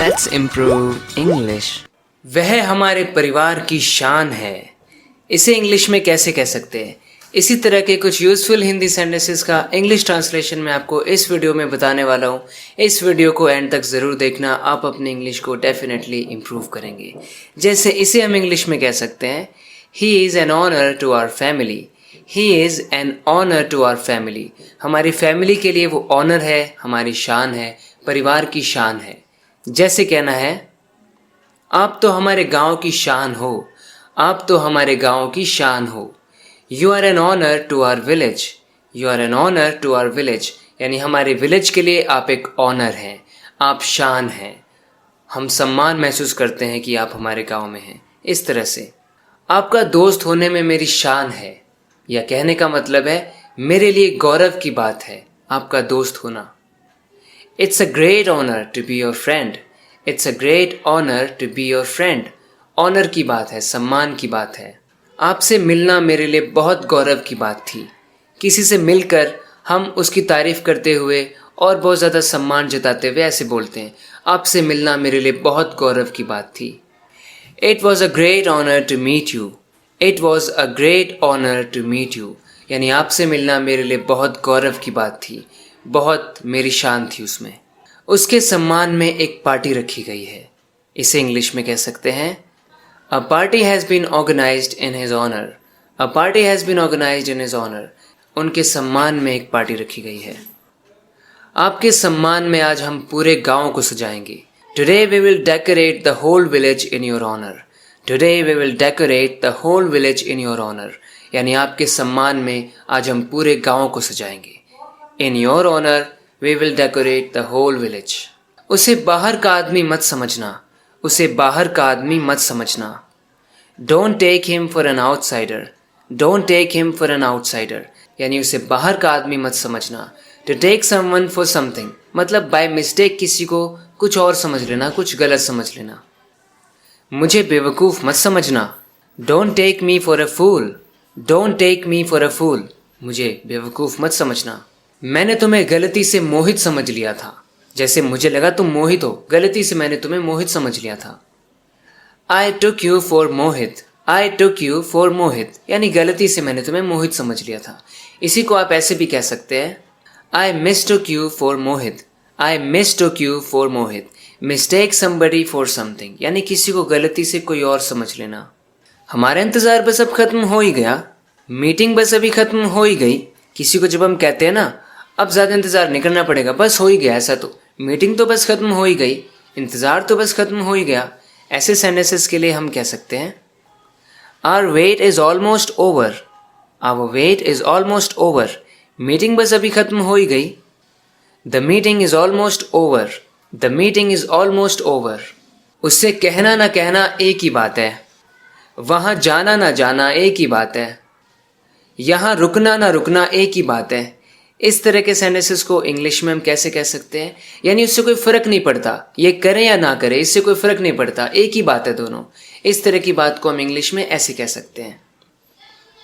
Let's improve English. वह हमारे परिवार की शान है. इसे इंग्लिश में कैसे कह सकते हैं? इसी तरह के कुछ यूज़फुल हिंदी सेंटेंसेस का इंग्लिश ट्रांसलेशन मैं आपको इस वीडियो में बताने वाला हूँ. इस वीडियो को एंड तक ज़रूर देखना, आप अपनी इंग्लिश को डेफिनेटली इम्प्रूव करेंगे. जैसे इसे हम इंग्लिश में कह सकते हैं, he is an honour to our family. He is an honour to our family. हमारी फैमिली के लिए वो ऑनर है, हमारी शान है, परिवार की शान है. जैसे कहना है, आप तो हमारे गांव की शान हो. आप तो हमारे गांव की शान हो. You are an honour to our village. You are an honour to our village. यानी हमारे विलेज के लिए आप एक ऑनर हैं, आप शान हैं. हम सम्मान महसूस करते हैं कि आप हमारे गांव में हैं. इस तरह से आपका दोस्त होने में मेरी शान है, या कहने का मतलब है मेरे लिए गौरव की बात है आपका दोस्त होना. It's a great honor to be your friend. It's a great honor to be your friend. Honour की बात है, सम्मान की बात है. आपसे मिलना मेरे लिए बहुत गौरव की बात थी. किसी से मिलकर हम उसकी तारीफ करते हुए और बहुत ज़्यादा सम्मान जताते हुए ऐसे बोलते हैं, आपसे मिलना मेरे लिए बहुत गौरव की बात थी. It was a great honor to meet you. It was a great honor to meet you. यानी आपसे मिलना मेरे लिए बहुत गौरव की बात थी, बहुत मेरी शान थी उसमें. उसके सम्मान में एक पार्टी रखी गई है. इसे इंग्लिश में कह सकते हैं, a party has been organised in his honour. A party has been organised in his honour. उनके सम्मान में एक पार्टी रखी गई है. आपके सम्मान में आज हम पूरे गांव को सजाएंगे. Today we will decorate the whole village in your honour. Today we will decorate the whole village in your honour. यानी आपके सम्मान में आज हम पूरे गांव को सजाएंगे. In your honor, we will decorate the whole village. उसे बाहर का आदमी मत समझना. उसे बाहर का आदमी मत समझना. Don't take him for an outsider. Don't take him for an outsider. यानी उसे बाहर का आदमी मत समझना. To take someone for something मतलब by mistake किसी को कुछ और समझ लेना, कुछ गलत समझ लेना. मुझे बेवकूफ़ मत समझना. Don't take me for a fool. Don't take me for a fool. मुझे बेवकूफ़ मत समझना. मैंने तुम्हें गलती से मोहित समझ लिया था. जैसे मुझे लगा तुम मोहित हो, गलती से मैंने तुम्हें मोहित समझ लिया था. I took you for Mohit. I took you for मोहित. यानी गलती से मैंने तुम्हें मोहित समझ लिया था. इसी को आप ऐसे भी कह सकते हैं, I mistook you for Mohit. I mistook you for Mohit. Mistake somebody for something. यानी किसी को गलती से कोई और समझ लेना. हमारा इंतज़ार बस अब ख़त्म हो ही गया. मीटिंग बस अभी ख़त्म हो ही गई. किसी को जब हम कहते हैं ना, अब ज़्यादा इंतज़ार नहीं करना पड़ेगा, बस हो ही गया, ऐसा तो मीटिंग तो बस ख़त्म हो ही गई, इंतज़ार तो बस ख़त्म हो ही गया. ऐसे सेंटेंसेस के लिए हम कह सकते हैं, our wait is almost over. Our wait is almost over. Meeting बस अभी ख़त्म हो ही गई. The meeting is almost over. The meeting is almost over. उससे कहना ना कहना एक ही बात है. वहाँ जाना ना जाना एक ही बात है. यहाँ रुकना ना रुकना एक ही बात है. इस तरह के सेंटेंसेस को इंग्लिश में हम कैसे कह सकते हैं? यानी उससे कोई फ़र्क नहीं पड़ता, ये करें या ना करें, इससे कोई फ़र्क नहीं पड़ता, एक ही बात है दोनों. इस तरह की बात को हम इंग्लिश में ऐसे कह सकते हैं,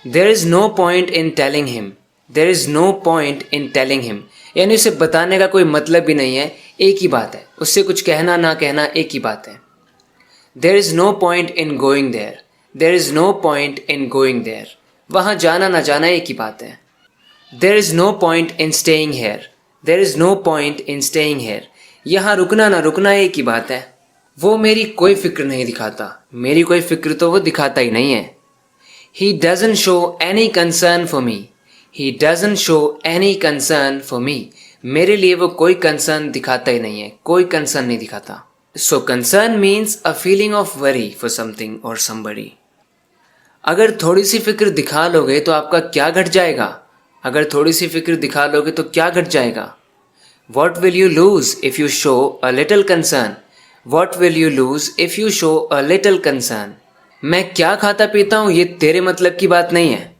there is no point in telling him. There is no point in telling him. यानी उसे बताने का कोई मतलब भी नहीं है, एक ही बात है. उससे कुछ कहना ना कहना एक ही बात है. There is no point in going there. There is no point in going there. वहाँ जाना ना जाना एक ही बात है. There is no point in staying here. There is no point in staying here. यहाँ रुकना ना रुकना एक ही बात है. वो मेरी कोई फिक्र नहीं दिखाता. मेरी कोई फिक्र तो वो दिखाता ही नहीं है. He doesn't show any concern for me. He doesn't show any concern for me. मेरे लिए वो कोई कंसर्न दिखाता ही नहीं है, कोई कंसर्न नहीं दिखाता. So concern means a feeling of worry for something or somebody. अगर थोड़ी सी फिक्र दिखा लोगे तो आपका क्या घट जाएगा? अगर थोड़ी सी फिक्र दिखा लोगे तो क्या घट जाएगा? What will you lose if you show a little concern? What will you lose if you show a little concern? मैं क्या खाता पीता हूँ ये तेरे मतलब की बात नहीं है,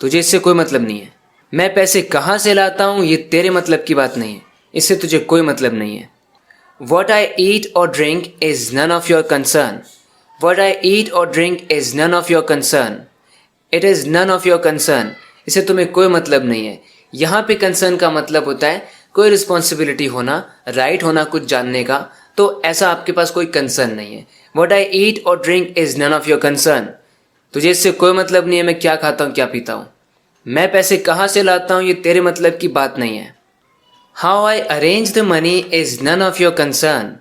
तुझे इससे कोई मतलब नहीं है. मैं पैसे कहाँ से लाता हूँ ये तेरे मतलब की बात नहीं है, इससे तुझे कोई मतलब नहीं है. What I eat or drink is none of your concern. What I eat or drink is none of your concern. It is none of your concern. इसे तुम्हें कोई मतलब नहीं है. यहाँ पे कंसर्न का मतलब होता है कोई रिस्पॉन्सिबिलिटी होना, राइट होना कुछ जानने का, तो ऐसा आपके पास कोई कंसर्न नहीं है। वट आई ईट और drink is none of your concern. तुझे इससे कोई मतलब नहीं है मैं क्या खाता हूँ क्या पीता हूँ। मैं पैसे कहाँ से लाता हूँ ये तेरे मतलब की बात नहीं है। How I arrange the money is none of your concern.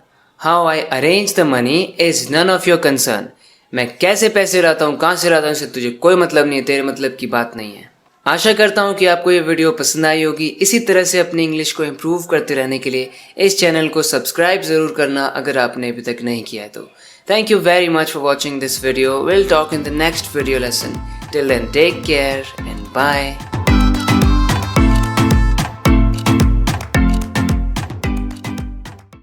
How I arrange the money is none of your concern. मैं कैसे पैसे लाता हूँ कहाँ से लाता हूँ इससे तुझे कोई मतलब नहीं है, तेरे मतलब की बात नहीं है। आशा करता हूँ कि आपको ये वीडियो पसंद आई होगी। इसी तरह से अपनी इंग्लिश को इम्प्रूव करते रहने के लिए इस चैनल को सब्सक्राइब ज़रूर करना अगर आपने अभी तक नहीं किया है तो। Thank you very much for watching this video. Will talk in the next video lesson. Till then take care and bye.